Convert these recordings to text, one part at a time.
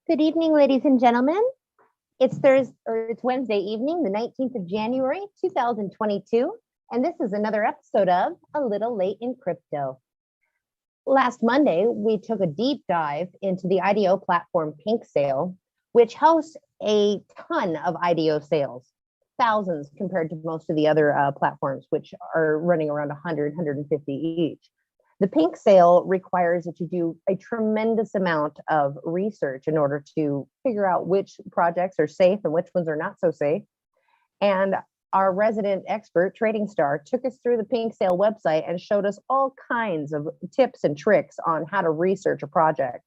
Good evening, ladies and gentlemen. It's Wednesday evening, the 19th of January, 2022, and this is another episode of A Little Late in Crypto. Last Monday, we took a deep dive into the IDO platform Pink Sale, which hosts a ton of IDO sales, thousands compared to most of the other platforms, which are running around 100, 150 each. The Pink Sale requires that you do a tremendous amount of research in order to figure out which projects are safe and which ones are not so safe. And our resident expert, Trading Star, took us through the Pink Sale website and showed us all kinds of tips and tricks on how to research a project.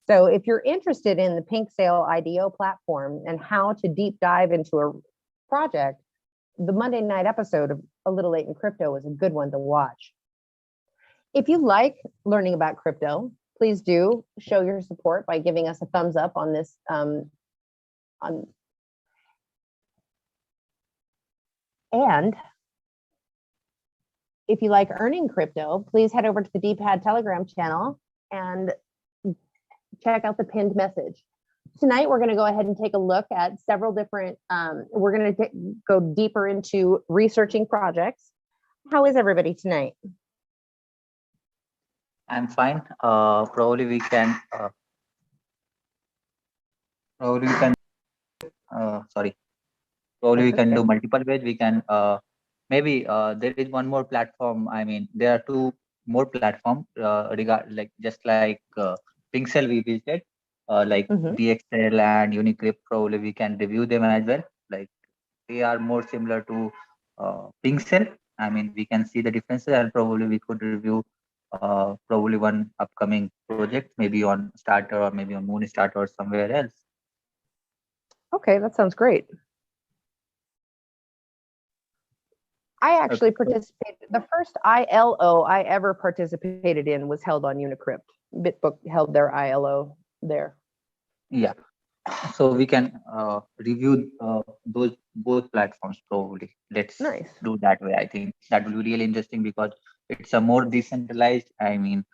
So if you're interested in the Pink Sale IDO platform and how to deep dive into a project, the Monday night episode of A Little Late in Crypto is a good one to watch. If you like learning about crypto, please do show your support by giving us a thumbs up on this. And if you like earning crypto, please head over to the Dpad Telegram channel and check out the pinned message. Tonight, we're going to go ahead and take a look at several different, we're going to go deeper into researching projects. How is everybody tonight? I'm fine. Probably we can do multiple ways. We can maybe there is one more platform. I mean, there are two more platforms just like Pixel we visited, like DXL and Unicrypt. Probably we can review them as well. Like they are more similar to Pixel. I mean, we can see the differences, and probably we could review probably one upcoming project, maybe on Starter or maybe on Moon Starter or somewhere else. Okay, that sounds great. I actually participated. The first ILO I ever participated in was held on Unicrypt. Bitbook held their ILO there. Yeah, so we can review those both platforms probably. Let's do that way. I think that will be really interesting because it's a more decentralized. I mean,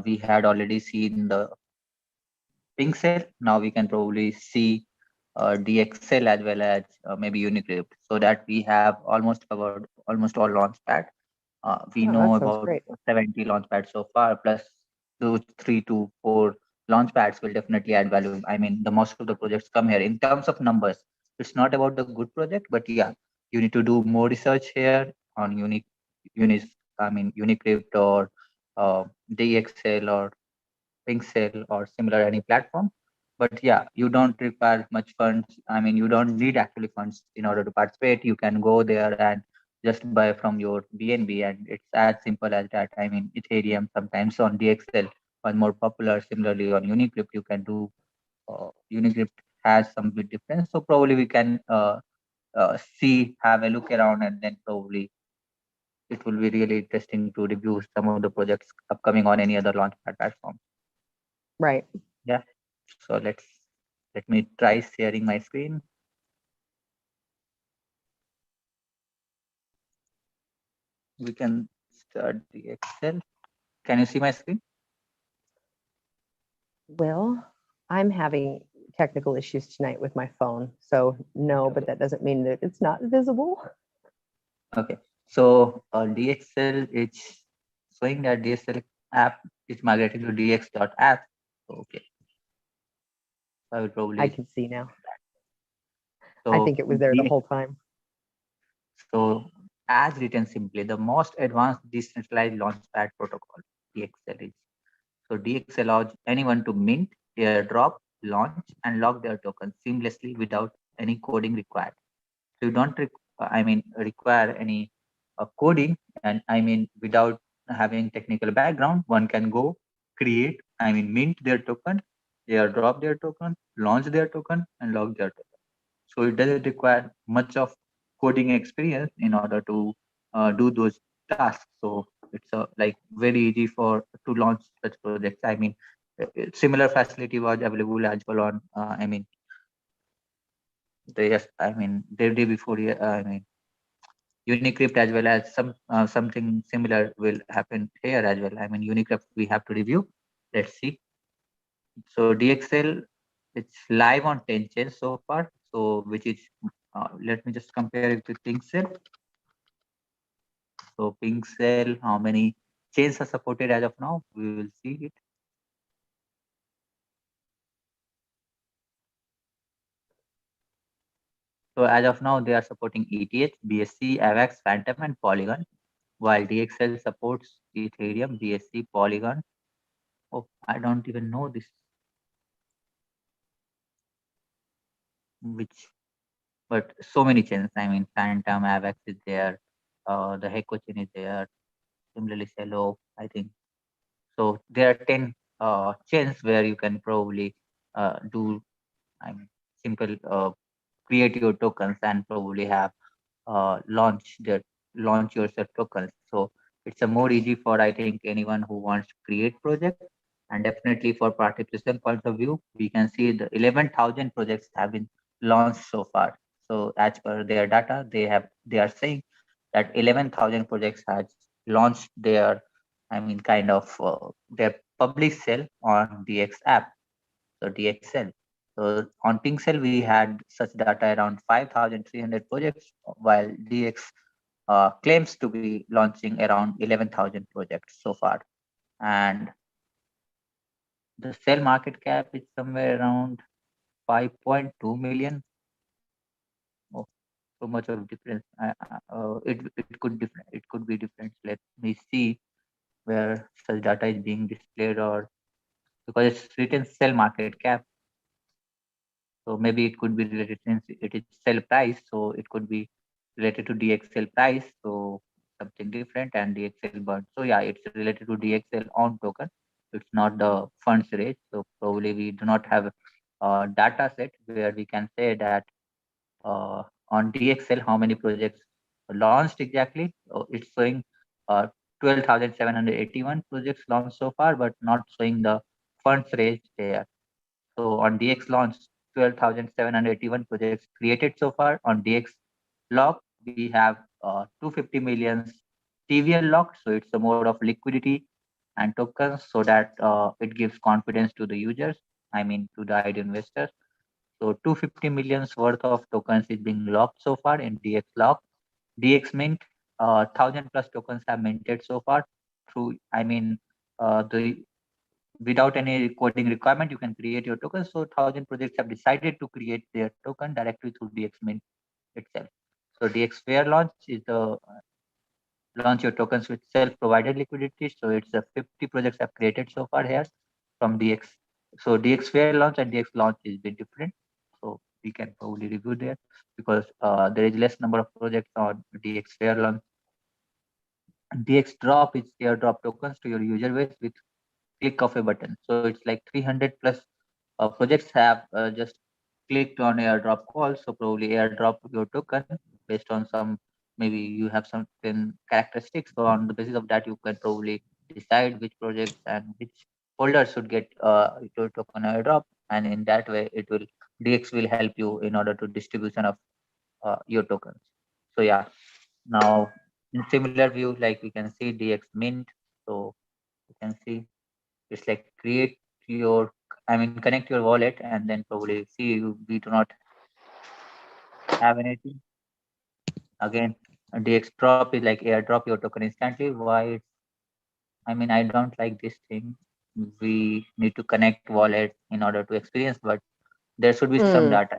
we had already seen the Pixel. Now we can probably see DXL as well as maybe Unicrypt, so that we have almost covered almost all launchpad. We know about 70 launchpads so far, plus those 3 to 4 launchpads will definitely add value. I mean, the most of the projects come here in terms of numbers. It's not about the good project, but yeah, you need to do more research here on Unicrypt or DXL or Pixel or similar any platform. But yeah, you don't require much funds. I mean, you don't need actually funds in order to participate. You can go there and just buy from your BNB, and it's as simple as that. I mean, Ethereum sometimes on DXL was more popular. Similarly, on Unicrypt, you can do. Unicrypt has some bit difference, so probably we can have a look around, and then probably it will be really interesting to review some of the projects upcoming on any other launchpad platform. Right. Yeah. So let me try sharing my screen. We can start the Excel. Can you see my screen? Well, I'm having technical issues tonight with my phone, so no, but that doesn't mean that it's not visible. Okay, so DXL is showing that DXL app is migrated to dx.app. Okay, I will probably. I can see now. So I think it was there the whole time. So, as written simply, the most advanced decentralized launchpad protocol, DXL is. So DXL allows anyone to mint, airdrop, launch, and lock their tokens seamlessly without any coding required. So you don't require any coding, and I mean without having technical background, one can go create, mint their token, airdrop their token, launch their token, and lock their token. So it doesn't require much of coding experience in order to do those tasks. So it's very easy to launch such projects. I mean, similar facility was available as well on the day before. Unicrypt as well as something similar will happen here as well. I mean, Unicrypt we have to review. Let's see. So DXL it's live on 10 chains so far. So which is let me just compare it with Pinkcell. So Pinkcell, how many chains are supported as of now? We will see it. So as of now, they are supporting ETH, BSC, AVAX, Phantom, and Polygon, while DXL supports Ethereum, BSC, Polygon. Oh, I don't even know this, which, but so many chains. I mean, Phantom, AVAX is there, the Heco chain is there, similarly Cello, I think. So there are 10 chains where you can probably do, I mean, simple create your tokens and probably have launch yourself tokens. So it's a more easy for I think anyone who wants to create project, and definitely for participation point of view, we can see the 11,000 projects have been launched so far. So as per their data, they are saying that 11,000 projects has launched their, I mean, kind of their public sale on DX app, so DXL. So on Pinkcell, we had such data around 5,300 projects, while DX claims to be launching around 11,000 projects so far. And the sell market cap is somewhere around 5.2 million. Oh, so much of difference. It could different. It could be different. Let me see where such data is being displayed, or because it's written sell market cap. So maybe it could be related since it is sell price, so it could be related to DXL price, so something different and DXL burn. So yeah, it's related to DXL on token. It's not the funds rate. So probably we do not have a data set where we can say that on DXL how many projects launched exactly. It's showing uh, 12,781 projects launched so far, but not showing the funds raised there. So on DX launch, 12,781 projects created so far. On DX lock, we have 250 million TVL locked. So it's a mode of liquidity and tokens so that it gives confidence to the users, I mean, to the IDO investors. So 250 millions worth of tokens is being locked so far in DX lock. DX mint, 1,000 plus tokens have minted so far through, I mean, the without any coding requirement, you can create your token. So 1,000 projects have decided to create their token directly through DX Mint itself. So DX Fair launch is the launch your tokens with self-provided liquidity. So it's a 50 projects have created so far here from DX. So DX Fair launch and DX launch is a bit different. So we can probably review there because there is less number of projects on DX Fair launch. DX drop is airdrop tokens to your user base with click of a button. So it's like 300 plus projects have just clicked on airdrop call. So probably airdrop your token based on some, maybe you have certain characteristics. So on the basis of that, you can probably decide which projects and which holders should get your token airdrop. And in that way, it will DX will help you in order to distribution of your tokens. So yeah, now in similar view, like we can see DX Mint. So you can see it's like create your, I mean, connect your wallet and then probably see we do not have anything. Again, DX drop is like airdrop your token instantly. Why? I mean, I don't like this thing. We need to connect wallet in order to experience, but there should be some Hmm. data.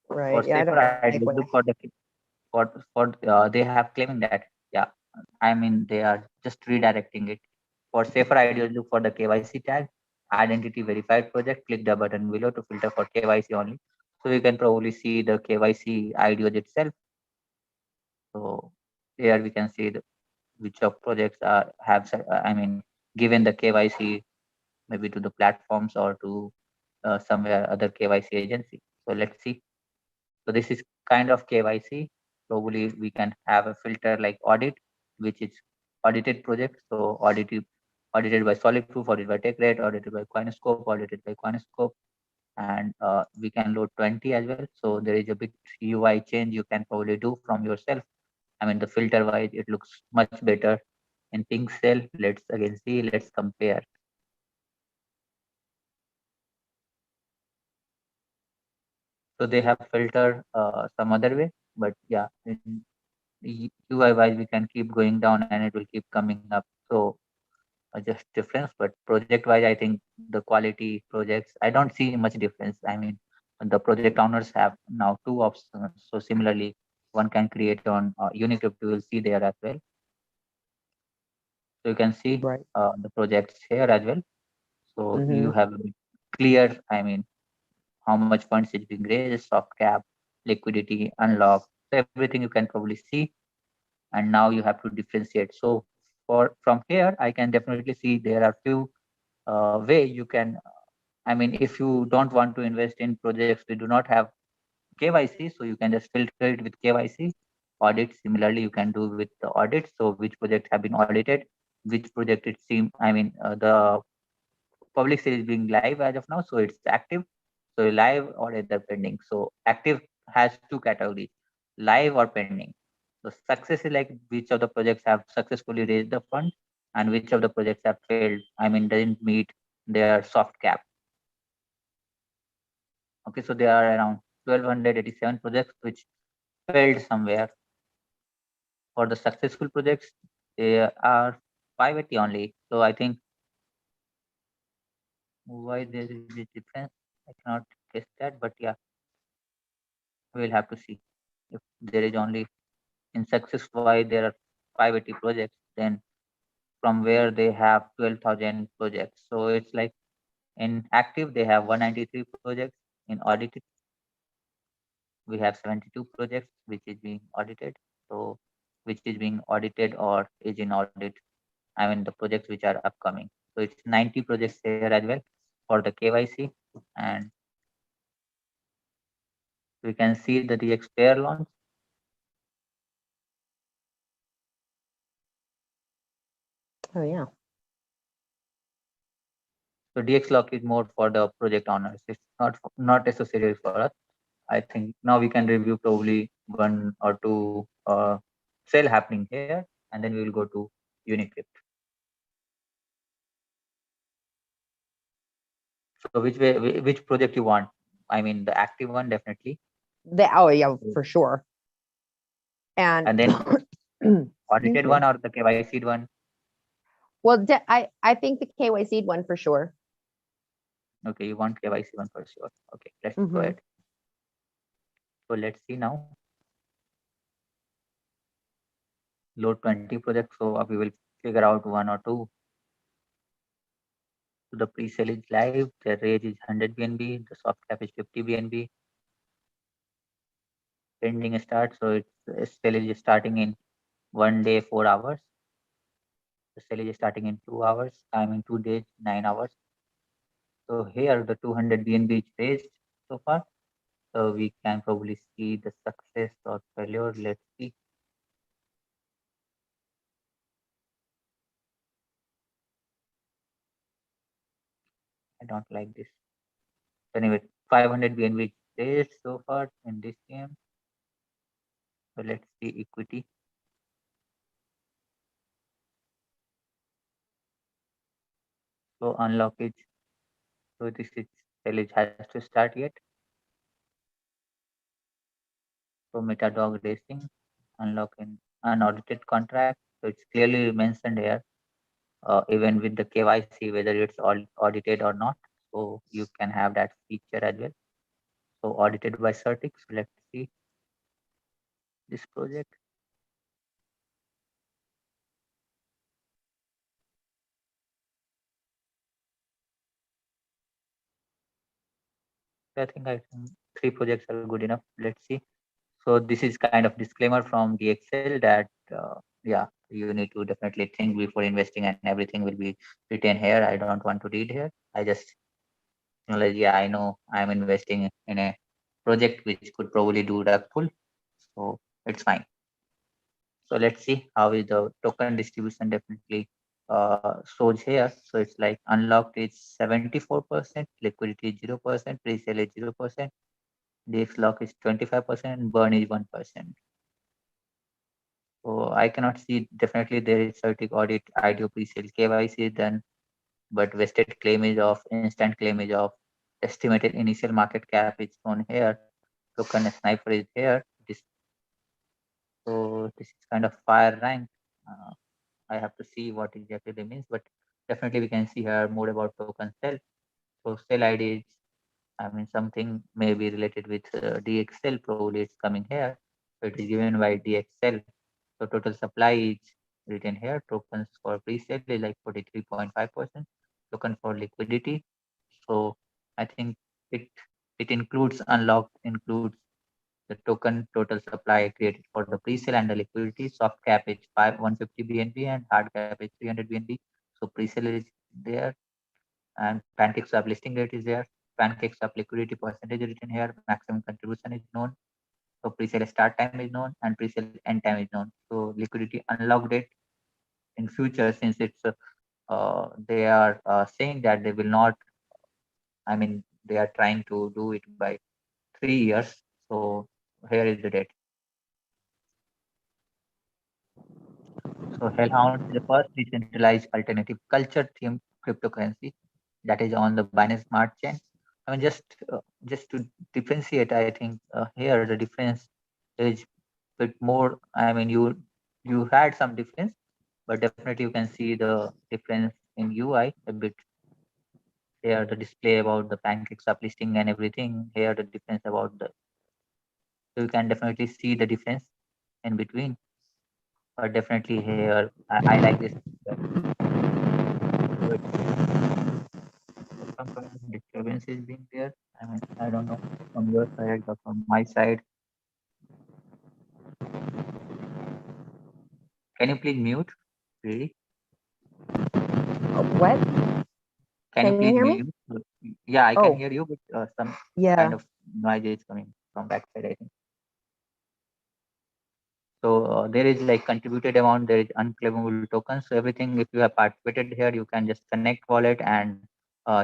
For Right. Yeah, I safer don't idea, like look when for the they have claiming that, yeah, I mean they are just redirecting it. For safer ideas, look for the KYC tag, identity verified project. Click the button below to filter for KYC only. So you can probably see the KYC IDOs itself. So here we can see which of projects are I mean, given the KYC maybe to the platforms or to somewhere other KYC agency. So let's see. So this is kind of KYC. Probably we can have a filter like audit, which is audited project. So audited by Solid Proof, audited by TechRate, audited by Coinscope, audited by Coinscope, and we can load 20 as well. So there is a bit UI change you can probably do from yourself. I mean, the filter wise, it looks much better in pink cell. Let's again see, let's compare. So they have filtered some other way, but yeah, in UI wise, we can keep going down and it will keep coming up. So just difference, but project wise, I think the quality projects, I don't see much difference. I mean, the project owners have now two options. So similarly, one can create on Unicrypt, you will see there as well. So you can see Right. the projects here as well. So you Mm-hmm. have a clear, I mean, how much funds is being raised, soft cap, liquidity, unlock. So everything you can probably see, and now you have to differentiate. So for from here, I can definitely see there are few way you can. I mean, if you don't want to invest in projects we do not have KYC, so you can just filter it with KYC. Audit similarly you can do with the audit. So which project have been audited, which project it seem. I mean, the public sale is being live as of now, so it's active. So live or either pending. So active has two categories, live or pending. So success is like which of the projects have successfully raised the fund and which of the projects have failed. I mean, didn't meet their soft cap. Okay, so there are around 1287 projects which failed somewhere. For the successful projects, there are 580 only. So I think why there is this difference, I cannot guess that, but yeah, we'll have to see. If there is only in success why there are 580 projects, then from where they have 12,000 projects. So it's like in active they have 193 projects, in audited we have 72 projects which is being audited. So which is being audited or is in audit. I mean the projects which are upcoming. So it's 90 projects here as well for the KYC, and we can see the DX pair launch. Oh yeah. So DX lock is more for the project owners. It's not associated for us. I think now we can review probably one or two sale happening here, and then we will go to Unicrypt. So which project you want? I mean the active one definitely, Oh yeah, for sure. And and then excuse audited me. one or the KYC one. Well, I think the KYC one for sure. Okay, you want KYC one for sure. Okay, let's go Mm-hmm. ahead. So let's see now. Load 20 projects. So we will figure out one or two. So the pre-sale is live. The range is 100 BNB. The soft cap is 50 BNB. Pending start. So it's sale is starting in 1 day, 4 hours. The sale is starting in 2 hours. Time in 2 days, 9 hours. So here the 200 BNB is raised so far. So we can probably see the success or failure. Let's see. I don't like this. Anyway, 500 BNB raised so far in this game. So let's see equity. So unlock it. So this is challenge has to start yet. So Metadog racing, unlock in unaudited contract. So it's clearly mentioned here, even with the KYC, whether it's all audited or not. So you can have that feature as well. So audited by Certix. So let's see this project. I think I think 3 projects are good enough. Let's see. So this is kind of disclaimer from the Excel that yeah, you need to definitely think before investing, and everything will be written here. I don't want to read here. I just acknowledge, yeah, I know I'm investing in a project which could probably do rug pull, so it's fine. So let's see how is the token distribution definitely shows here. So it's like unlocked is 74%, liquidity is 0%, pre-sale is 0%, DX lock is 25%, and burn is 1%. So So I cannot see, definitely there is certic audit, IDO pre-sale, KYC is done, but vested claimage of, instant claimage of, estimated initial market cap is shown here, token sniper is here. This is kind of fire rank. Uh, I have to see what exactly they means, but definitely we can see here more about token sell. So sell ID is, I mean, something may be related with DXL, probably it's coming here. So it is given by DXL. So total supply is written here. Tokens for pre-sale is like 43.5%. Token for liquidity. So I think it it includes unlocked, includes the token total supply created for the pre-sale and the liquidity. Soft cap is 150 BNB and hard cap is 300 BNB. So pre-sale is there, and pancake swap listing rate is there. Pancake swap liquidity percentage is written here. Maximum contribution is known. So pre-sale start time is known and pre-sale end time is known. So liquidity unlock date in future, since it's they are saying that they will not, I mean, they are trying to do it by 3 years. So here is the date. So Hellhound is the first decentralized alternative culture themed cryptocurrency that is on the Binance Smart Chain. I mean, just to differentiate, I think here the difference is bit more. I mean, you had some difference, but definitely you can see the difference in UI a bit. Here the display about the pancake swap listing and everything. Here the difference about the, so you can definitely see the difference in between. But definitely here I like this. So some kind of disturbance is being there. I mean, I don't know from your side or from my side. Can you please mute? Really? What? Can you Can you please hear me? mute? Yeah, I can Oh, hear you, but some kind yeah. of noise is coming from backside, I think. So there is like contributed amount, there is unclaimable tokens. So everything, if you have participated here, you can just connect wallet and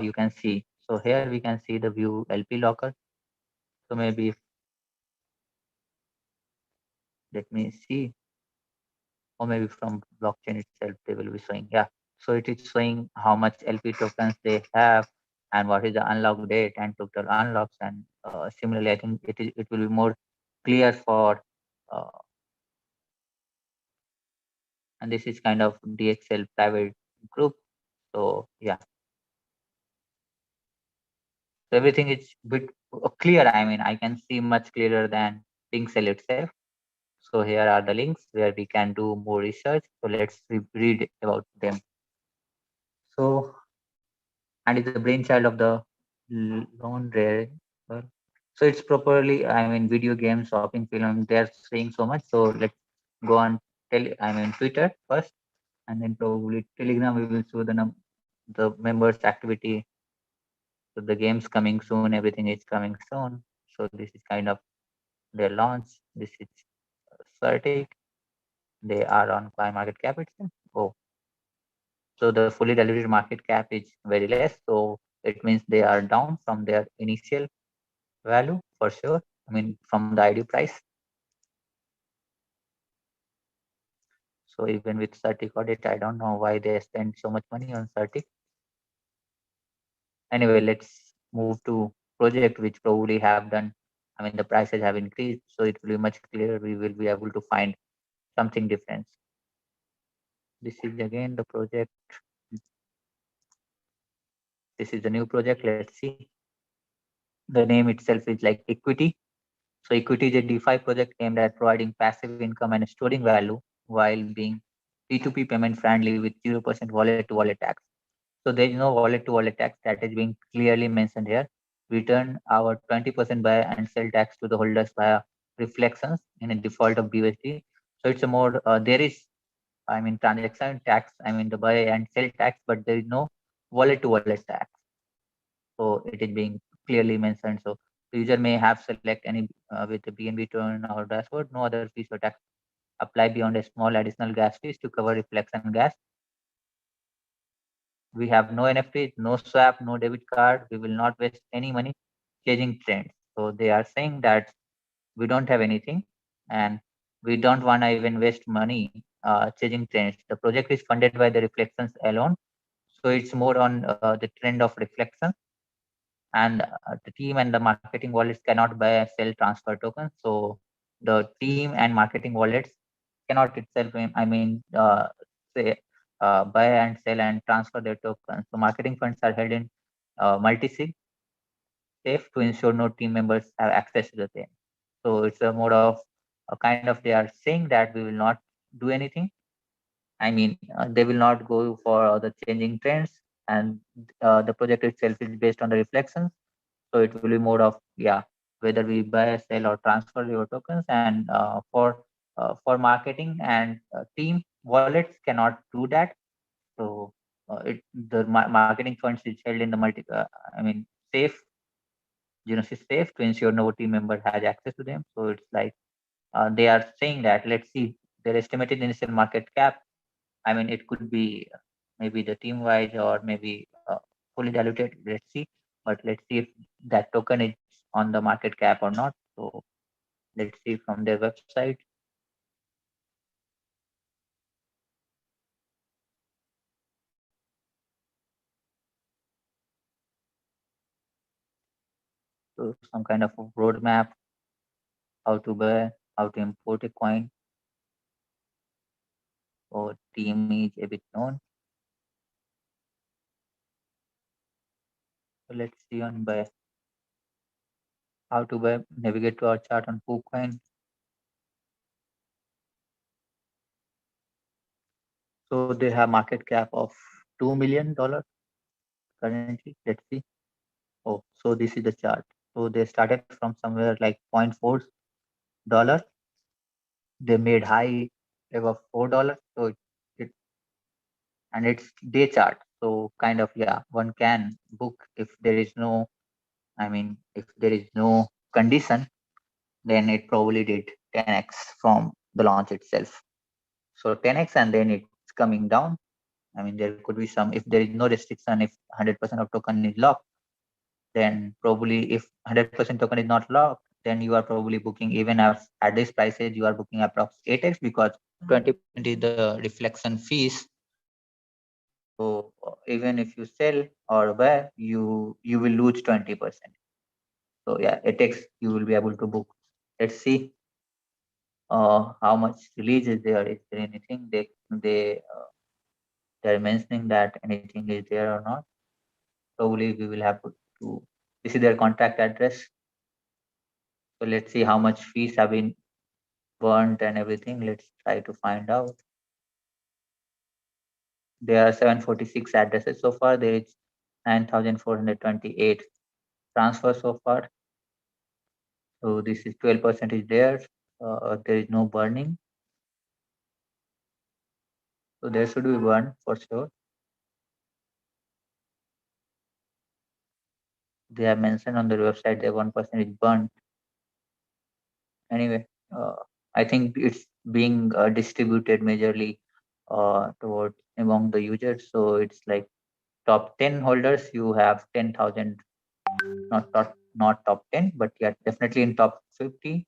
you can see. So here we can see the view LP locker. So maybe let me see, or maybe from blockchain itself they will be showing. Yeah, so it is showing how much LP tokens they have and what is the unlock date and total unlocks. And similarly, I think it will be more clear for uh, and this is kind of DXL private group. So yeah, so everything is bit clear. I mean, I can see much clearer than Pinkcell itself. So here are the links where we can do more research. So let's read about them. So, and it's the brainchild of the lone rare. So it's properly, I mean, video games, shopping, film, they're saying so much. So let's go on Twitter first, and then probably Telegram. We will show the members activity. So the game's coming soon. Everything is coming soon. So this is kind of their launch. This is Certic. They are on Coin Market Cap itself. Oh, so the fully diluted market cap is very less. So it means they are down from their initial value for sure. I mean, from the IDO price. So even with Certic audit, I don't know why they spend so much money on Certic. Anyway, let's move to project which probably have done. I mean, the prices have increased, so it will be much clearer. We will be able to find something different. This is again the project. This is the new project. Let's see. The name itself is like equity. So equity is a DeFi project aimed at providing passive income and storing value while being P2P payment friendly with 0% wallet to wallet tax. So there is no wallet to wallet tax that is being clearly mentioned here. We turn our 20% buy and sell tax to the holders via reflections in a default of BUSD. So it's a more, there is, I mean, transaction tax, I mean, the buy and sell tax, but there is no wallet to wallet tax. So it is being clearly mentioned. So the user may have select any with the BNB turn or dashboard, no other fees or tax apply beyond a small additional gas fees to cover reflection gas. We have no NFTs, no swap, no debit card. We will not waste any money chasing trends. So they are saying that we don't have anything, and we don't want to even waste money chasing trends. The project is funded by the reflections alone, so it's more on the trend of reflection, and the team and the marketing wallets cannot buy and sell transfer tokens. So the team and marketing wallets cannot itself, I mean, say buy and sell and transfer their tokens. So marketing funds are held in multi-sig safe to ensure no team members have access to the same. So it's a mode of a kind of, they are saying that we will not do anything. I mean, they will not go for the changing trends, and the project itself is based on the reflections. So it will be more of, yeah, whether we buy, sell, or transfer your tokens. And for marketing and team wallets cannot do that. So it the marketing funds is held in the I mean, safe, is safe to ensure no team member has access to them. So it's like they are saying that, let's see, their estimated initial market cap. I mean, it could be maybe the team wise or maybe fully diluted. Let's see, but let's see if that token is on the market cap or not. So let's see from their website. So some kind of a roadmap, how to buy, how to import a coin. So team is a bit known. So let's see on buy, how to buy, navigate to our chart on KuCoin. So they have market cap of $2 million currently. Let's see. Oh, so this is the chart. So they started from somewhere like $0.4. They made high above $4. So it and it's day chart. So kind of, yeah, one can book if there is no, I mean, if there is no condition, then it probably did 10x from the launch itself. So 10x, and then it's coming down. I mean, there could be some, if there is no restriction, if 100% of token is locked, then probably if 100% token is not locked, then you are probably booking, even at this prices, you are booking approx 8x, because 20% is the reflection fees. So even if you sell or buy, you will lose 20%. So yeah, 8x you will be able to book. Let's see how much release is there. Is there anything they're mentioning that anything is there or not? Probably we will have to this is their contract address. So let's see how much fees have been burnt and everything. Let's try to find out. There are 746 addresses so far. There is 9,428 transfers so far. So this is 12% is there. There is no burning. So there should be burn for sure. They have mentioned on their website that 1% is burned. Anyway, I think it's being distributed majorly towards among the users. So it's like top 10 holders, you have 10,000, not top 10, but yeah, definitely in top 50,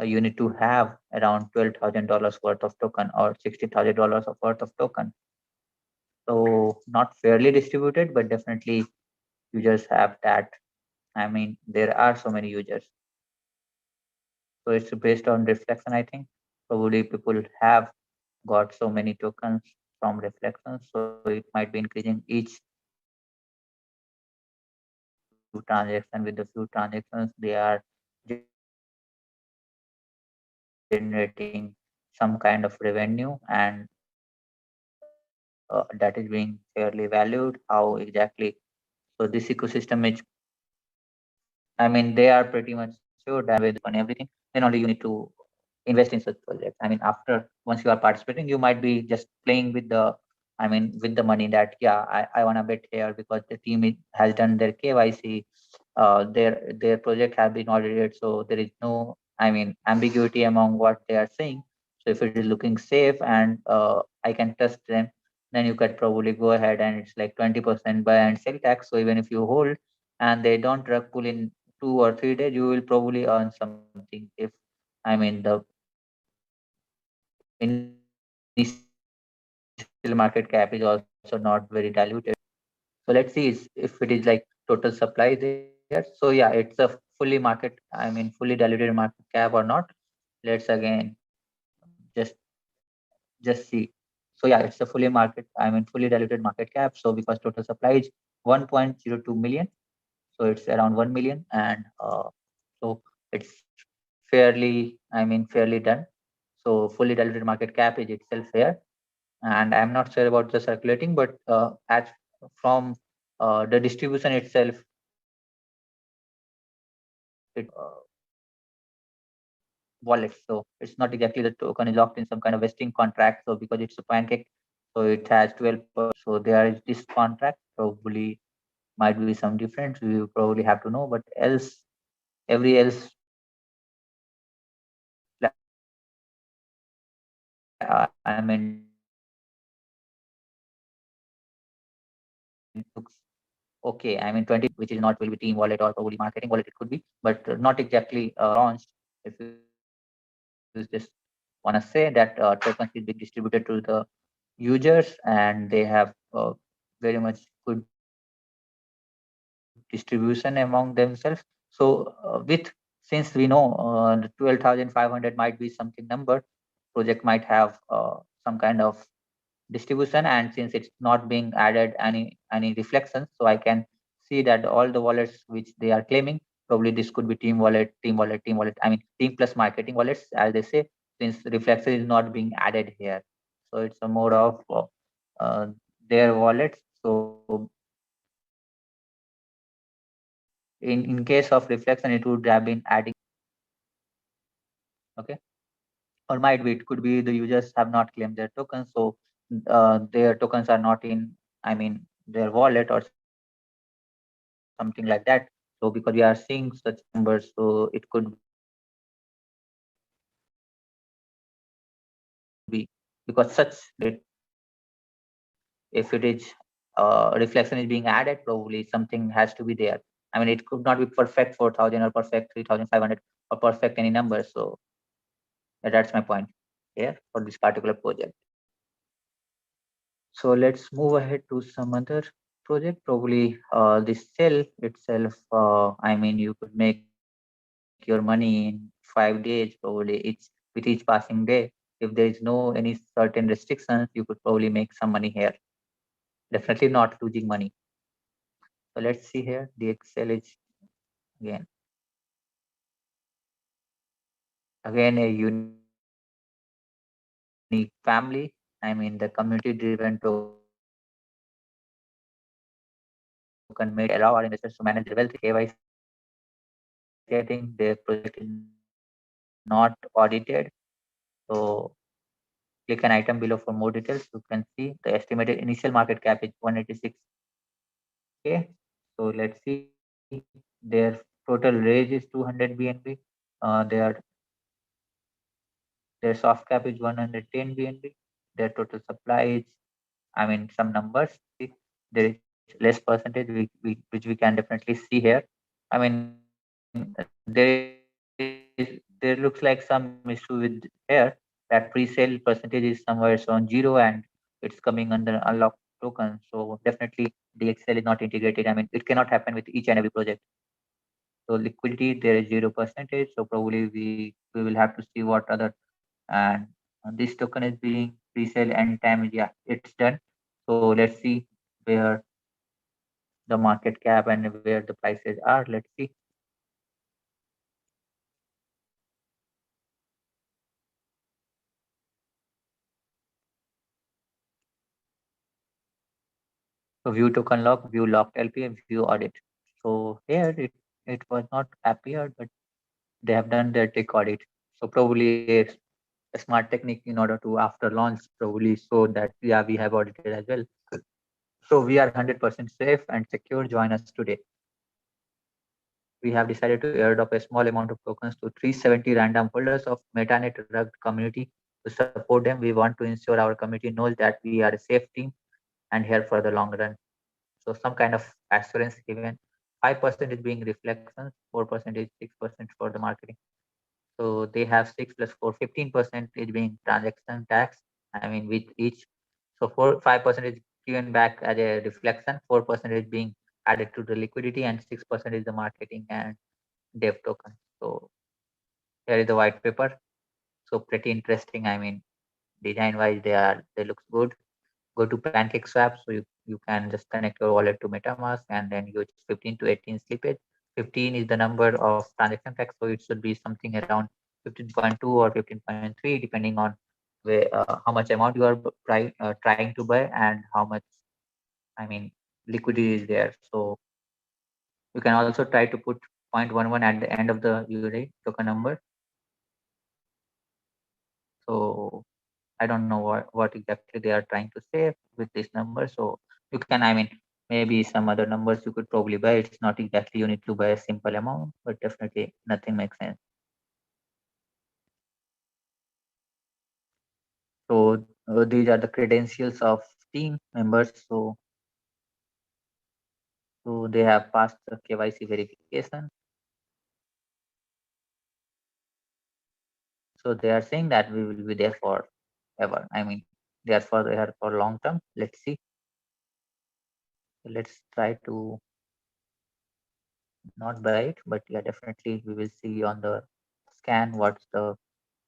you need to have around $12,000 worth of token or $60,000 of worth of token. So not fairly distributed, but definitely users have that. I mean, there are so many users. So it's based on reflection, I think. Probably people have got so many tokens from reflections, so it might be increasing each few transaction. With the few transactions, they are generating some kind of revenue, and that is being fairly valued. How exactly? So this ecosystem is, I mean, they are pretty much sure that with on everything, then only you need to invest in such projects. I mean, after once you are participating, you might be just playing with the, I mean, with the money that, yeah, I want to bet here because the team has done their KYC, their project have been audited, so there is no, I mean, ambiguity among what they are saying. So if it is looking safe and I can trust them, then you could probably go ahead, and it's like 20% buy and sell tax. So even if you hold and they don't rug pull in 2 or 3 days, you will probably earn something. If, I mean, the initial market cap is also not very diluted. So let's see if it is like total supply there. So yeah, it's a fully market, I mean fully diluted market cap or not. Let's again just just see. So yeah, it's a fully market, I mean fully diluted market cap. So because total supply is 1.02 million, so it's around 1 million, and so it's fairly, I mean fairly done. So fully diluted market cap is itself fair, and I'm not sure about the circulating, but as from the distribution itself, it wallet. So it's not exactly the token is locked in some kind of vesting contract. So because it's a pancake, so it has 12. So there is this contract. Probably might be some difference. We will probably have to know. But else, every else, I mean, looks okay. I mean, 20, which is not will be team wallet or probably marketing wallet. It could be, but not exactly launched. If you just want to say that tokens is being distributed to the users, and they have very much good distribution among themselves. So with, since we know the 12,500 might be something number, project might have some kind of distribution, and since it's not being added any reflections, so I can see that all the wallets which they are claiming, probably this could be team wallet, team wallet, team wallet, I mean team plus marketing wallets, as they say, since reflection is not being added here. So it's a more of uh, their wallets. So in case of reflection, it would have been adding, okay, or might be it could be the users have not claimed their tokens, so their tokens are not in, I mean their wallet or something like that. So because we are seeing such numbers, so it could be because such it, if it is reflection is being added, probably something has to be there. I mean, it could not be perfect 4,000 or perfect 3,500 or perfect any number. So that's my point here for this particular project. So let's move ahead to some other project. Probably this cell itself, I mean, you could make your money in 5 days, probably each with each passing day. If there is no any certain restrictions, you could probably make some money here. Definitely not losing money. So let's see here the Excel is again. Again, a unique family. I mean, the community-driven token made allow our investors to manage their wealth. KYC, I think their project is not audited. So click an item below for more details. You can see the estimated initial market cap is 186. Okay, so let's see. Their total raise is 200 BNB. Their their soft cap is 110 BNB. Their total supply is, I mean, some numbers. There is less percentage which we can definitely see here. I mean, there looks like some issue with here, that pre-sale percentage is somewhere on zero, and it's coming under unlocked token. So definitely DXL is not integrated. I mean, it cannot happen with each and every project. So liquidity there is 0%. So probably we will have to see what other, and this token is being pre-sale end time. Yeah, it's done. So let's see where the market cap and where the prices are. Let's see. So view token lock, view locked LP, and view audit. So here it was not appeared, but they have done their tick audit. So probably a smart technique in order to after launch probably so that yeah, we have audited as well. So we are 100% safe and secure. Join us today. We have decided to airdrop a small amount of tokens to 370 random holders of MetaNet rugged community. To support them, we want to ensure our community knows that we are a safe team and here for the long run. So some kind of assurance given. 5% is being reflections, 4% is 6% for the marketing. So they have 6 plus 4, 15% is being transaction tax. I mean, with each, so 5% is given back as a reflection, 4% is being added to the liquidity, and 6% is the marketing and dev token. So here is the white paper. So pretty interesting. I mean, design wise, they look good. Go to Pancake Swap, so you can just connect your wallet to MetaMask and then use 15 to 18 slippage. 15 is the number of transaction tax, so it should be something around 15.2 or 15.3, depending on how much amount you are trying to buy and how much, I mean, liquidity is there. So you can also try to put 0.11 at the end of the URI token number. So I don't know what exactly they are trying to say with this number. So you can, I mean, maybe some other numbers you could probably buy. It's not exactly you need to buy a simple amount, but definitely nothing makes sense. So these are the credentials of team members. So they have passed the KYC verification. So they are saying that we will be there for ever. I mean, they are for there for long term. Let's see. Let's try to not buy it, but yeah, definitely we will see on the scan what's the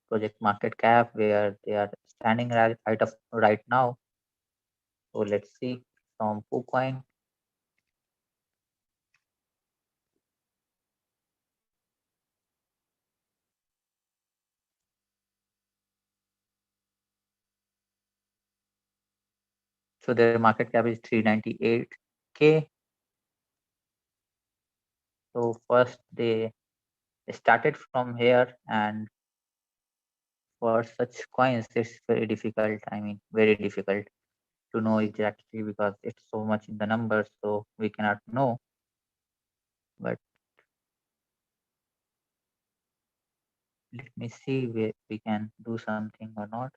project market cap, where they are standing right now. So let's see from PooCoin. So their market cap is 398K. So first they started from here, and for such coins it's very difficult. I mean, very difficult to know exactly because it's so much in the numbers, so we cannot know. But let me see where we can do something or not.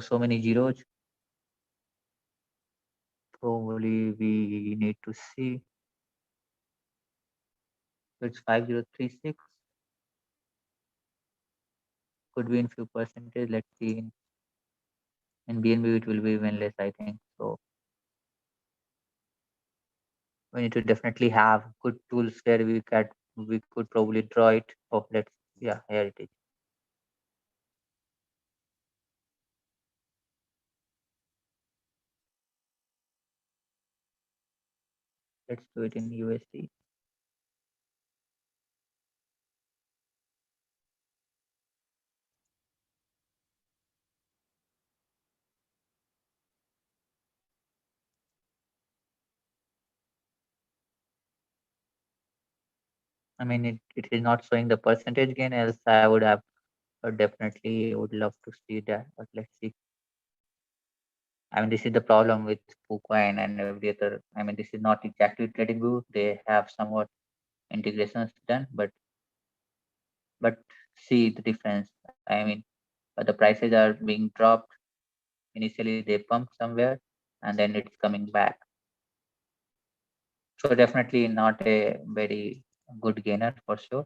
So many zeros. Probably we need to see. So it's 5036. Could be in few percentage. Let's see. In BNB it will be even less, I think. So we need to definitely have good tools where we could probably draw it. Oh, let's, yeah, here it is. Let's do it in USD. I mean, it is not showing the percentage gain, else I would have definitely would love to see that. But let's see. I mean, this is the problem with KuCoin and every other. I mean, this is not exactly trading view. They have somewhat integrations done, but see the difference. I mean, the prices are being dropped. Initially, they pump somewhere, and then it's coming back. So definitely not a very good gainer for sure.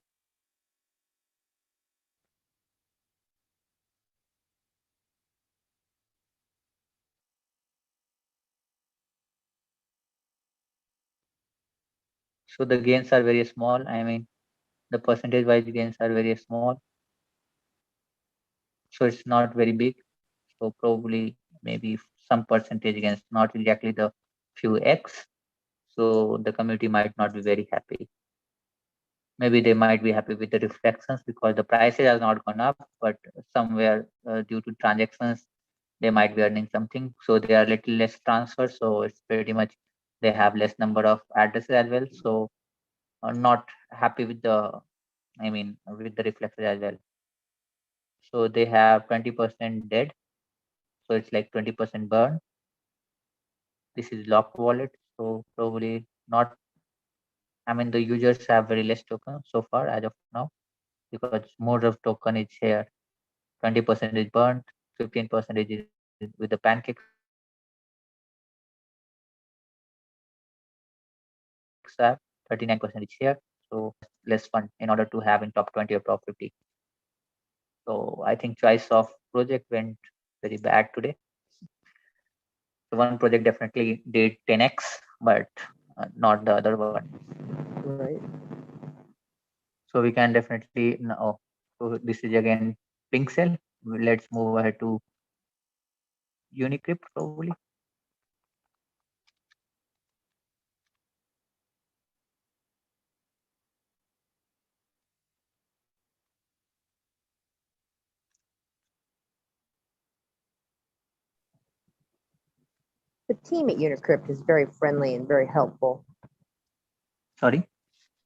So the gains are very small. I mean, the percentage wise gains are very small. So it's not very big. So probably maybe some percentage gains, not exactly the few X. So the community might not be very happy. Maybe they might be happy with the reflections because the prices have not gone up, but somewhere due to transactions, they might be earning something. So they are little less transfers. So it's pretty much they have less number of addresses as well. So not happy with the, I mean, with the reflections as well. So they have 20% dead. So it's like 20% burn. This is locked wallet. So probably not. I mean, the users have very less token so far as of now because more of token is here. 20% is burnt, 15% is with the pancake swap, 39% is here. So probably not so less fund in order to have in top 20 or top 50. So I think choice of project went very bad today. So one project definitely did 10x, but not the other one. Right. So we can definitely know. So this is again pink cell. Let's move ahead to Unicrypt probably. The team at Unicrypt is very friendly and very helpful. Sorry.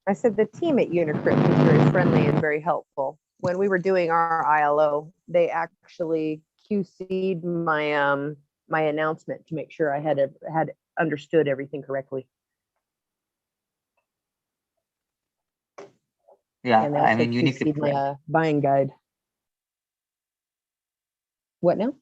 I said the team at Unicrypt is very friendly and very helpful. When we were doing our ILO, they actually QC'd my announcement to make sure I had understood everything correctly. Yeah, And they I also mean QC'd Unicrypt. my buying guide. What now?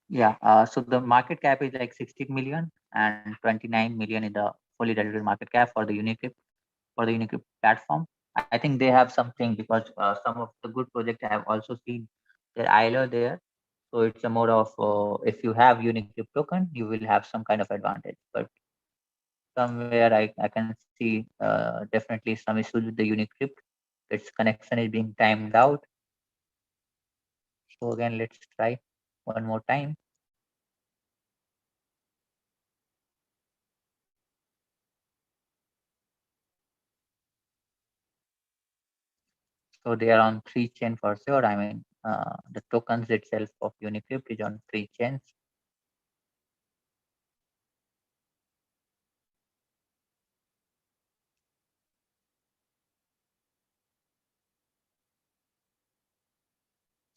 Yeah. So the market cap is like 16 million and 29 million in the fully diluted market cap for the Unicrypt platform. I think they have something because some of the good projects I have also seen their ILO there. So it's a more of if you have Unicrypt token, you will have some kind of advantage. But somewhere I can see definitely some issues with the Unicrypt. Its connection is being timed out. So again, let's try one more time. So they are on 3 chain for sure. I mean, the tokens itself of Unicrypt is on 3 chains.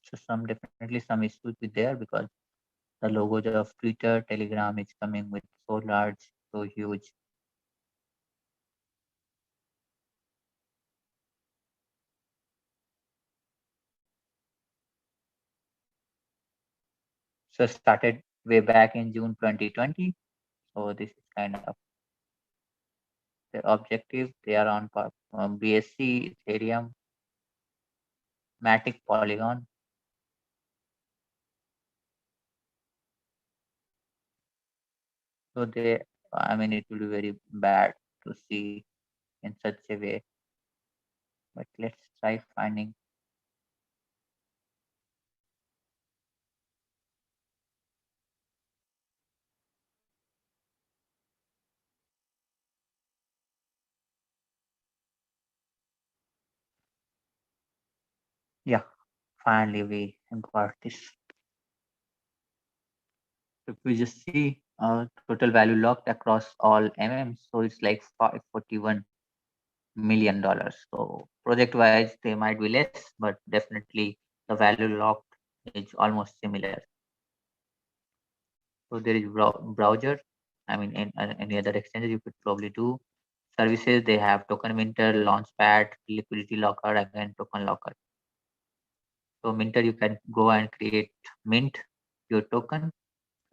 So definitely some issues with there because the logos of Twitter, Telegram is coming with so large, so huge. So started way back in June 2020. So this is kind of their objective. They are on BSC, Ethereum, Matic, Polygon. So they, I mean, it will be very bad to see in such a way. But let's try finding. Yeah, finally we got this. If we just see total value locked across all MMs, so it's like $41 million. So project wise, they might be less, but definitely the value locked is almost similar. So there is browser. I mean, in any other exchanges you could probably do. Services, they have token minter, launchpad, liquidity locker, again token locker. So minter, you can go and create mint your token.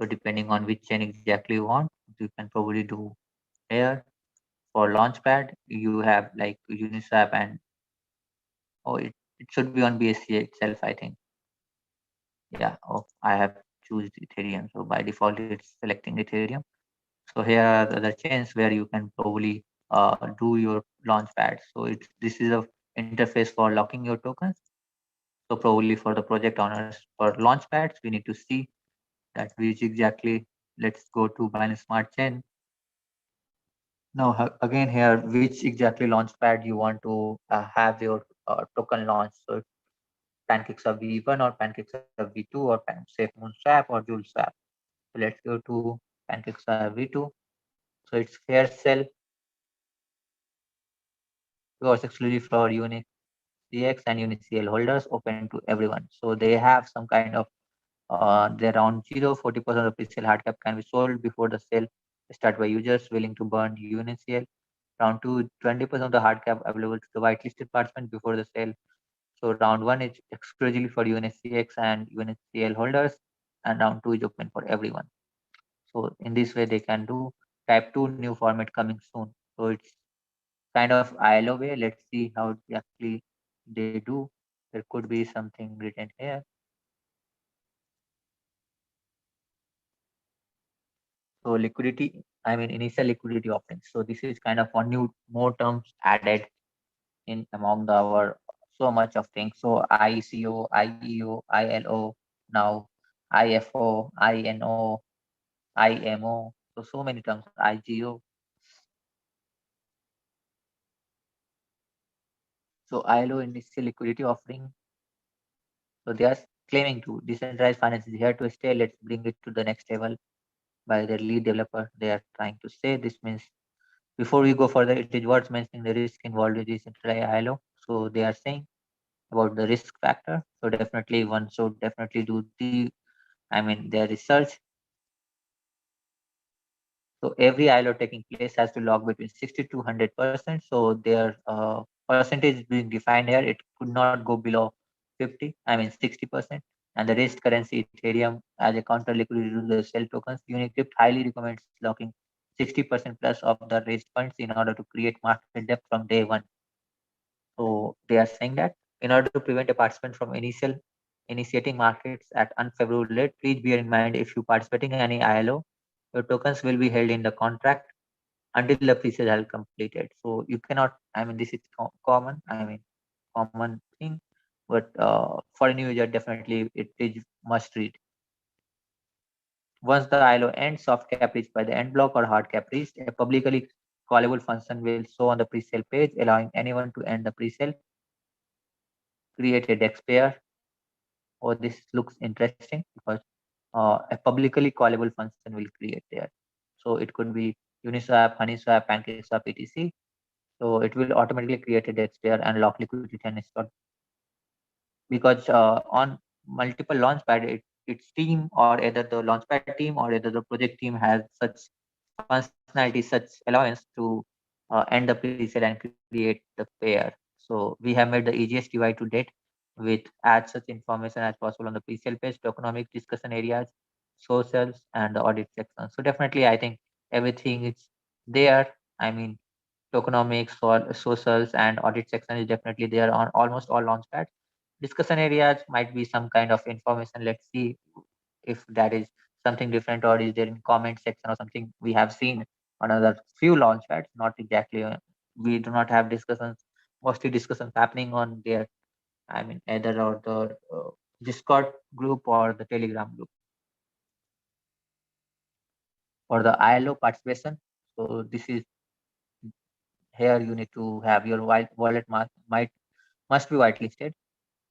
So depending on which chain exactly you want, you can probably do here. For launchpad, you have like Uniswap and it should be on BSC itself, I think. Yeah, oh, I have choose Ethereum. So by default, it's selecting Ethereum. So here are the other chains where you can probably do your launchpad. So this is a interface for locking your tokens. So probably for the project owners for launchpads, we need to see that which exactly. Let's go to Binance Smart Chain. Now again here, which exactly launchpad you want to have your token launch. So pancakes of V1 or pancakes of V2 or safe Moonswap or Jewel Swap. So let's go to pancakes of V2. So it's fair sell. Yours exclusively for UniCX and UniCL holders, open to everyone. So they have some kind of they're around 40% of the pre-sale hard cap can be sold before the sale start by users willing to burn UNCL. Round 2, 20% of the hard cap available to the whitelisted participant before the sale. So round 1 is exclusively for UNCX and UNCL holders, and round 2 is open for everyone. So in this way, they can do type 2 new format coming soon. So it's kind of ILO way. Let's see how exactly they do. There could be something written here. So liquidity, I mean initial liquidity offerings. So this is kind of one new more terms added in among our so much of things. So ICO, IEO, ILO, now IFO, INO, IMO. So many terms. IGO. So ILO initial liquidity offering. So they are claiming to decentralized finance is here to stay. Let's bring it to the next level by their lead developer. They are trying to say this means before we go further, it is worth mentioning the risk involved with decentralized ILO. So they are saying about the risk factor. So definitely one should definitely do their research. So every ILO taking place has to log between 60 to 100%. So their percentage being defined here, it could not go below 60%. And the raised currency Ethereum as a counter liquidity to the shell tokens, Unicrypt highly recommends locking 60% plus of the raised funds in order to create market depth from day one. So they are saying that in order to prevent a participant from initiating markets at unfavorable rate, please bear in mind if you participating in any ILO, your tokens will be held in the contract until the pre-sale has completed. So you cannot, this is common, common thing, but for a new user, definitely it is must read. Once the ILO ends, soft cap reached by the end block or hard cap reached, a publicly callable function will show on the pre-sale page, allowing anyone to end the pre-sale, create a DEX pair. Oh, this looks interesting because a publicly callable function will create there. So it could be Uniswap, HoneySwap, PancakeSwap, etc. So it will automatically create a DEX pair and lock liquidity and store. Because on multiple launchpad, its team or either the launchpad team or either the project team has such functionality, such allowance to end the pre-sale and create the pair. So we have made the easiest UI to date with add such information as possible on the pre-sale page, tokenomics, discussion areas, socials, and the audit section. So definitely, I think everything is there. Tokenomics or socials and audit section is definitely there on almost all launchpads. Discussion areas might be some kind of information. Let's see if that is something different or is there in comment section or something we have seen on other few launchpads. Not exactly. We do not have discussions. Mostly discussions happening on their. Either or the Discord group or the Telegram group. For the ILO participation, so this is here you need to have your wallet must be whitelisted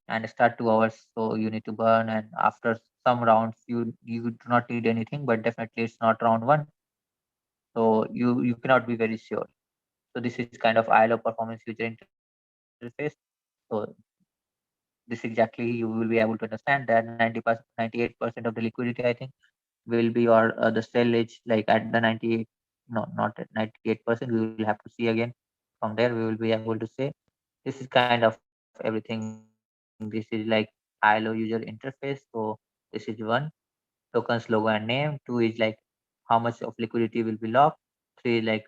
and start 2 hours. So you need to burn, and after some rounds you do not need anything, but definitely it's not round one. So you cannot be very sure. So this is kind of ILO performance user interface. So this exactly you will be able to understand that 90%, 98% of the liquidity I think will be or the sellage like at the 98, no, not at 98%. We will have to see again. From there we will be able to say this is kind of everything. This is like ILO user interface. So this is one tokens logo and name. Two is like how much of liquidity will be locked. Three is like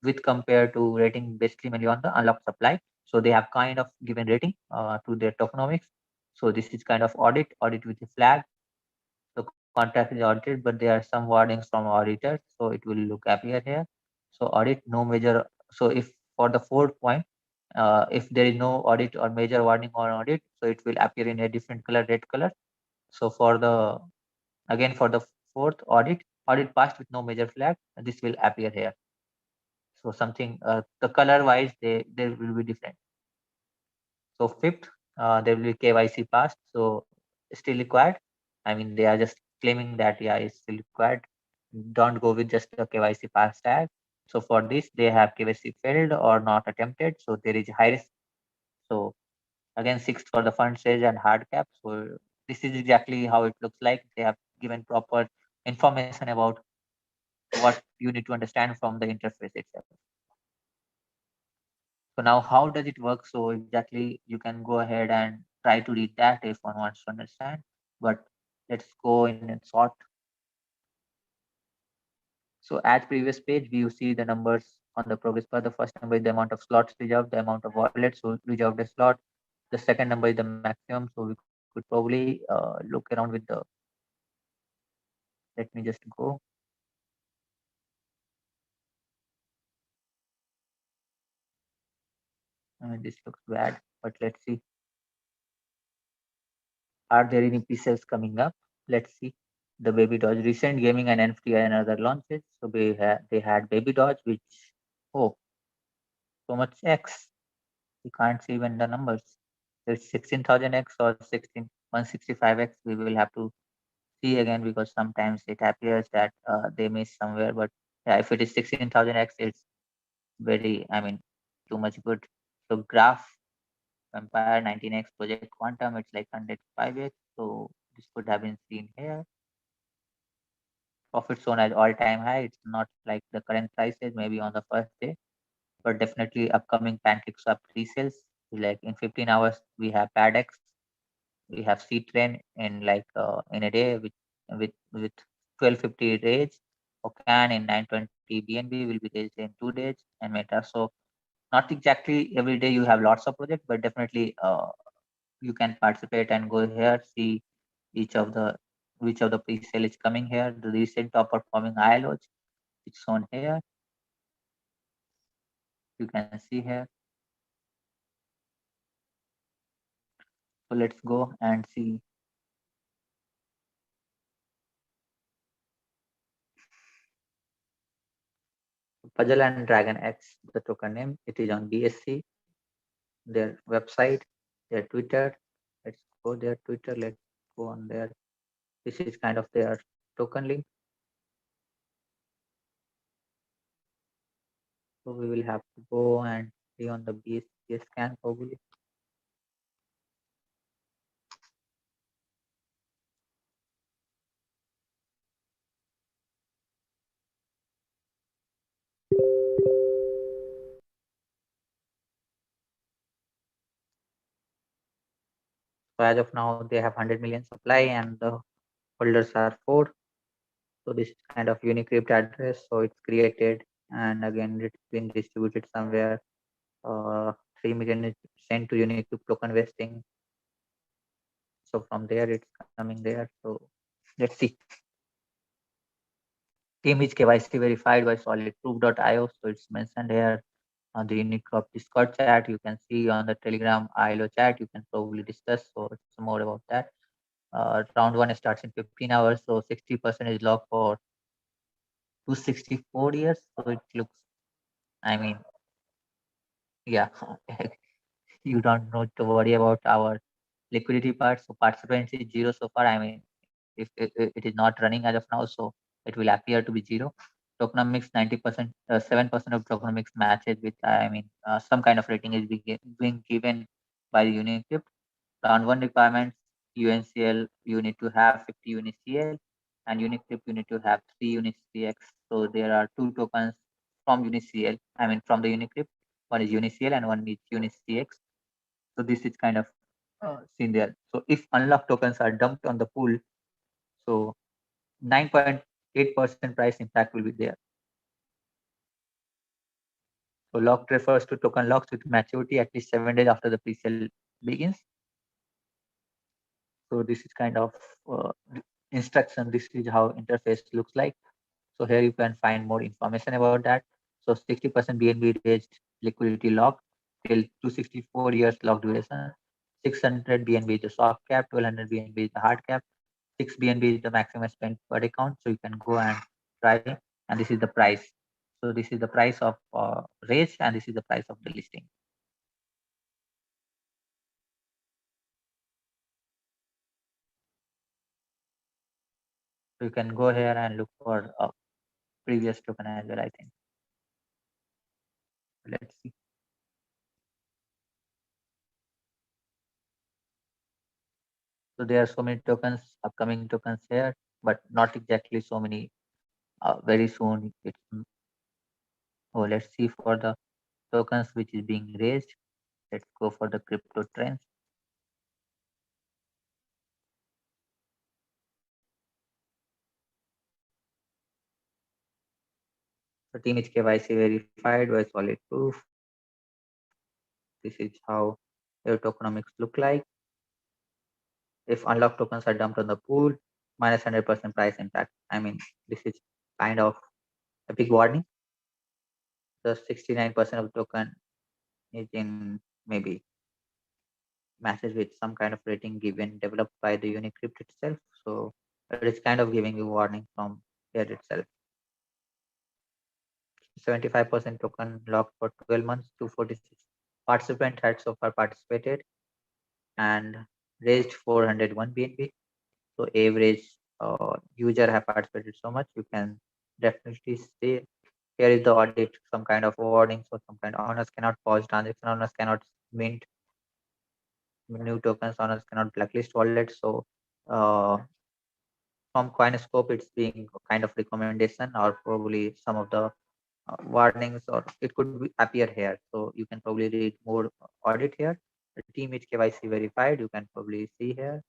with compared to rating basically mainly on the unlocked supply. So they have kind of given rating to their tokenomics. So this is kind of audit with a flag. The contract is audited, but there are some warnings from auditors. So it will look appear here. So audit no major. So if for the fourth point, if there is no audit or major warning on audit, so it will appear in a different color, red color. So for the again for the fourth audit passed with no major flag, this will appear here. So something the color wise they will be different. So fifth, there will be KYC passed, so still required. They are just claiming that yeah, it's still required. Don't go with just a KYC pass tag. So for this, they have KYC failed or not attempted. So there is high risk. So again, sixth for the fund size and hard cap. So this is exactly how it looks like. They have given proper information about what you need to understand from the interface itself. So now how does it work? So exactly you can go ahead and try to read that if one wants to understand, but let's go in and sort. So as previous page, we see the numbers on the progress bar. The first number is the amount of slots reserved, the amount of wallets who reserved a slot. The second number is the maximum. So we could probably look around with the. Let me just go. This looks bad, but let's see. Are there any pre-sales coming up? Let's see. The Baby Dodge recent gaming and NFT and other launches. So they had Baby Dodge, which oh so much X. You can't see even the numbers. It's 16,000x or 165x. We will have to see again because sometimes it appears that they miss somewhere. But yeah, if it is 16,000x, it's very, I mean, too much good. So Graph, Vampire 19x, Project Quantum, it's like 105x. So this could have been seen here. Profit zone at all-time high. It's not like the current prices, maybe on the first day, but definitely upcoming pancake swap pre-sales. Like in 15 hours, we have PADX, we have C train in like in a day with 1250 raise. Ocan in 920 BNB will be raised in 2 days and Meta. So not exactly every day you have lots of projects, but definitely you can participate and go here, see each of the which of the pre-sale is coming here. The recent top performing ILOs, it's shown here. You can see here. So let's go and see. Puzzle and Dragon X, the token name. It is on BSC, their website, their Twitter. Let's go their Twitter. Let's go on there. This is kind of their token link. So we will have to go and see on the BSC scan probably. So as of now, they have 100 million supply and the holders are 4. So this is kind of Unicrypt address. So it's created and again it's been distributed somewhere. 3 million is sent to Unicrypt token vesting. So from there it's coming there. So let's see. Team is KYC verified by solidproof.io. So it's mentioned here on the Unicrypt Discord chat. You can see on the Telegram ILO chat. You can probably discuss. So it's more about that. Round 1 starts in 15 hours. So 60% is locked for 264 years. So it looks, I mean, yeah, you don't need to worry about our liquidity part. So participants is 0 so far. I mean, if it is not running as of now, so it will appear to be 0. Tokenomics 90%, 7% of tokenomics matches with, I mean, some kind of rating is being given by the Unicrypt. Round 1 requirements, UNCL, you need to have 50 UNICL, and Unicrypt, you need to have 3 UNICX. So there are 2 tokens from UNICL, I mean, from the Unicrypt. One is UNICL and one is UNICX. So this is kind of seen there. So if unlocked tokens are dumped on the pool, so 9.8% price impact will be there. So locked refers to token locks with maturity at least 7 days after the pre-sale begins. So this is kind of instruction. This is how interface looks like. So here you can find more information about that. So 60% BNB raised liquidity lock till 264 years lock duration. 600 BNB is the soft cap, 1200 BNB is the hard cap, 6 BNB is the maximum spend per account. So you can go and try, and this is the price. So this is the price of raise, and this is the price of the listing. So you can go here and look for a previous token as well, I think. Let's see. So there are so many tokens, upcoming tokens here, but not exactly so many. Very soon, it's. Oh, let's see for the tokens which is being raised. Let's go for the crypto trends. The team is KYC verified by solid proof. This is how your tokenomics look like. If unlocked tokens are dumped on the pool, minus 100% price impact. I mean, this is kind of a big warning. The 69% of token is in maybe matches with some kind of rating given developed by the Unicrypt itself. So it is kind of giving you warning from here itself. 75% token locked for 12 months, 246 participants had so far participated and raised 401 BNB. So average user have participated so much. You can definitely see here is the audit, some kind of warning. So some kind of owners cannot pause transaction, owners cannot mint new tokens, owners cannot blacklist wallet. So from Coinscope, it's being kind of recommendation or probably some of the warnings, or it could appear here. So you can probably read more audit here. The team is KYC verified. You can probably see here.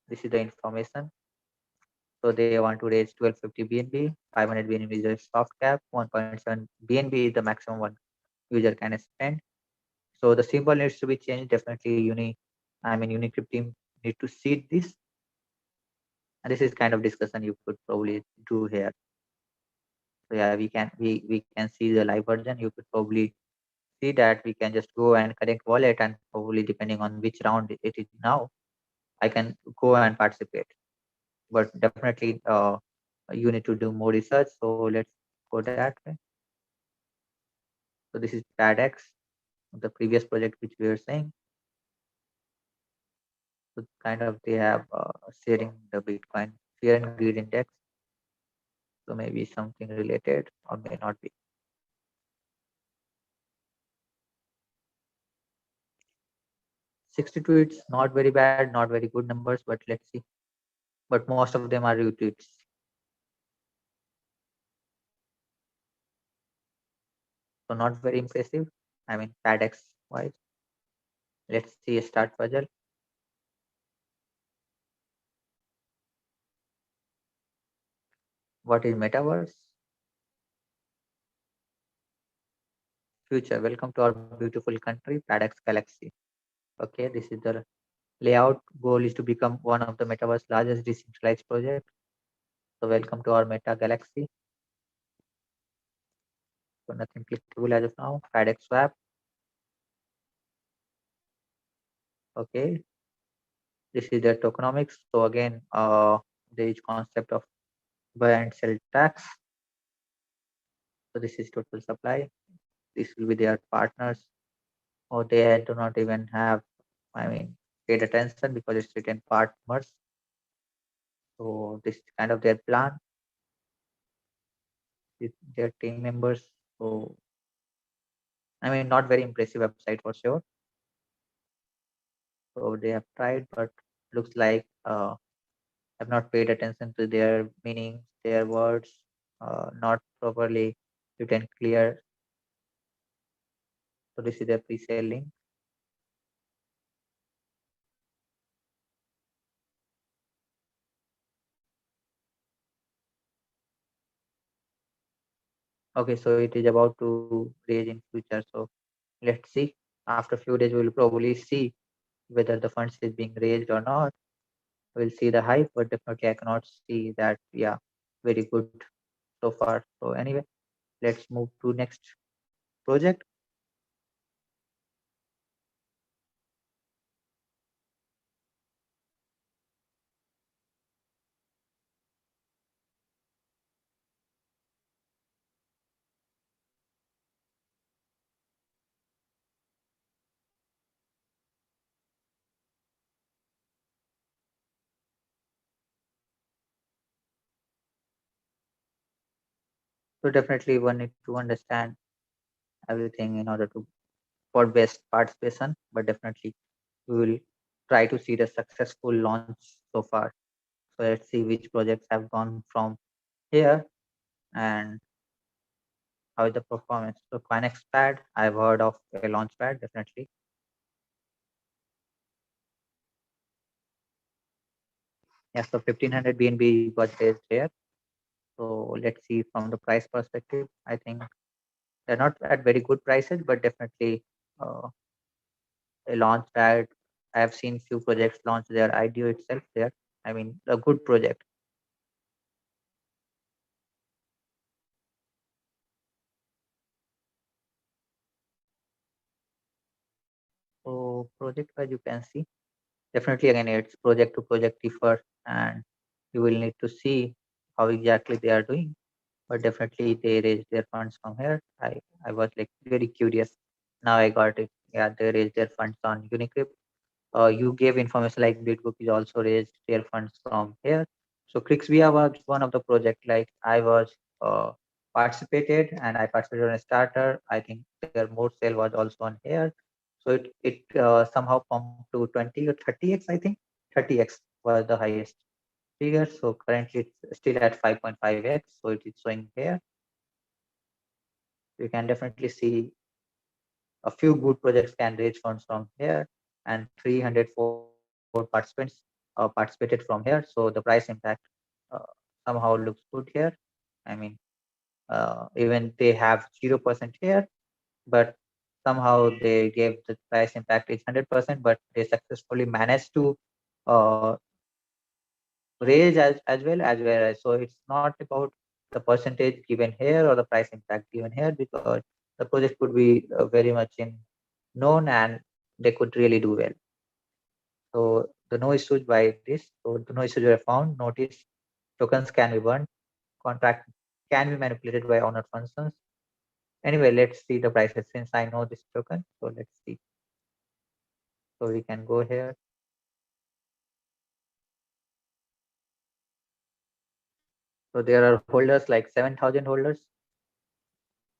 This is the information. So they want to raise 1250 BNB, 500 BNB is a soft cap, 1.7 BNB is the maximum one user can spend. So the symbol needs to be changed. Definitely Unicrypt team need to see this. And this is kind of discussion you could probably do here. So yeah, we can see the live version. You could probably see that we can just go and connect wallet, and probably depending on which round it is now, I can go and participate. But definitely you need to do more research. So let's go that way. So this is PADX, the previous project which we were saying. So kind of they have sharing the Bitcoin fear and greed index. So maybe something related or may not be. 62, it's not very bad, not very good numbers, but let's see. But most of them are retweets. So not very impressive. I mean, PADX wise. Let's see a start puzzle. What is metaverse? Future. Welcome to our beautiful country, PADX Galaxy. Okay, this is the layout. Goal is to become one of the metaverse largest decentralized project. So welcome to our Meta Galaxy. So nothing clickable as of now. PADX swap. Okay. This is their tokenomics. So again, there is concept of buy and sell tax. So this is total supply. This will be their partners, or they do not even have, I mean, paid attention because it's written partners. So this is kind of their plan with their team members. So I mean, not very impressive website for sure. So they have tried, but looks like have not paid attention to their meanings, their words, not properly written clear. So this is their pre-sale link. Okay, so it is about to raise in future. So let's see. After a few days, we'll probably see whether the funds is being raised or not. We'll see the hype, but definitely I cannot see that. Yeah, very good so far. So anyway, let's move to next project. So definitely one need to understand everything in order to for best participation, but definitely we will try to see the successful launch so far. So let's see which projects have gone from here and how is the performance. So Quinex pad, I've heard of a launch pad, definitely. Yeah, so 1500 BNB was raised here. So let's see from the price perspective. I think they're not at very good prices, but definitely a launch pad. I have seen few projects launch their IDO itself there. I mean, a good project. So project wise, you can see definitely again it's project to project differ, and you will need to see how exactly they are doing. But definitely they raised their funds from here. I was like very curious. Now I got it. Yeah, they raised their funds on Unicrypt. You gave information like Bitbook is also raised their funds from here. So Crixvia was one of the project like I was participated, and I participated on a starter. I think their more sale was also on here. So it somehow pumped to 20 or 30x, I think. 30x was the highest figure. So currently it's still at 5.5x. So it is showing here. You can definitely see a few good projects can raise funds from here, and 304 participants participated from here. So the price impact uh, somehow looks good here. I mean, even they have 0% here, but somehow they gave the price impact is 100%, but they successfully managed to uh, raise as well as so it's not about the percentage given here or the price impact given here, because the project could be very much in known and they could really do well. So the no issues by this. So the no issues were found. Notice tokens can be burned. Contract can be manipulated by owner functions. Anyway, let's see the prices since I know this token. So let's see. So we can go here. So there are holders like 7,000 holders.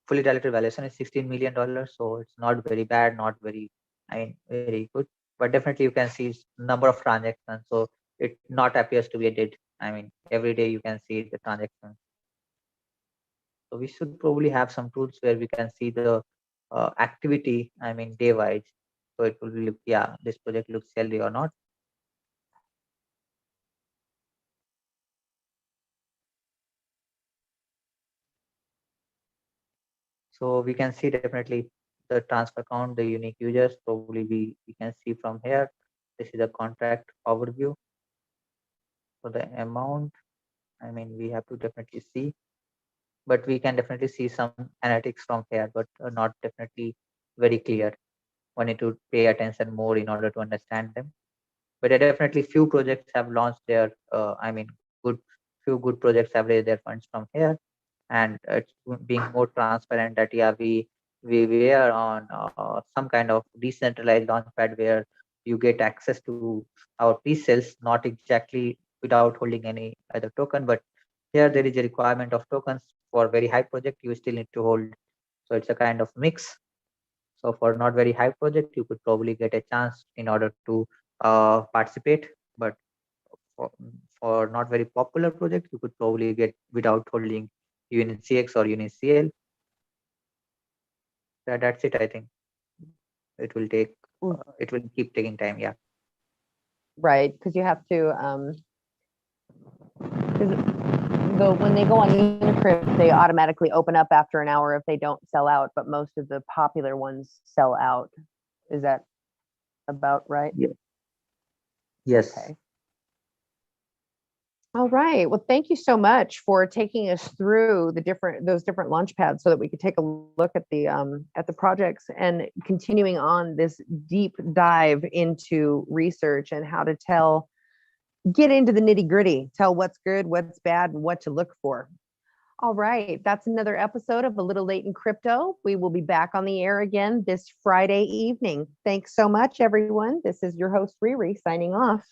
Fully diluted valuation is $16 million. So it's not very bad, not very, I mean, very good. But definitely you can see number of transactions. So it not appears to be a dead. I mean, every day you can see the transactions. So we should probably have some tools where we can see the activity, I mean, day wise. So it will look, yeah, this project looks healthy or not. So we can see definitely the transfer count, the unique users, probably we can see from here. This is a contract overview. So the amount, I mean, we have to definitely see, but we can definitely see some analytics from here, but not definitely very clear. We need to pay attention more in order to understand them. But definitely few projects have launched their, I mean, good few good projects have raised their funds from here, and it's being more transparent that yeah, we are on some kind of decentralized launchpad where you get access to our pre-sales, not exactly without holding any other token, but here there is a requirement of tokens for very high project. You still need to hold, so it's a kind of mix. So for not very high project, you could probably get a chance in order to participate, but for, for not very popular project, you could probably get without holding unit CX or unit CL. That's it. I think it will take. It will keep taking time. Yeah. Right, because you have to, when they go on Unicrypt, they automatically open up after an hour if they don't sell out, but most of the popular ones sell out. Is that about right? Yeah. Yes. Okay. All right. Well, thank you so much for taking us through those different launch pads so that we could take a look at the projects and continuing on this deep dive into research and how to get into the nitty gritty, tell what's good, what's bad, and what to look for. All right. That's another episode of A Little Late in Crypto. We will be back on the air again this Friday evening. Thanks so much, everyone. This is your host, Riri, signing off.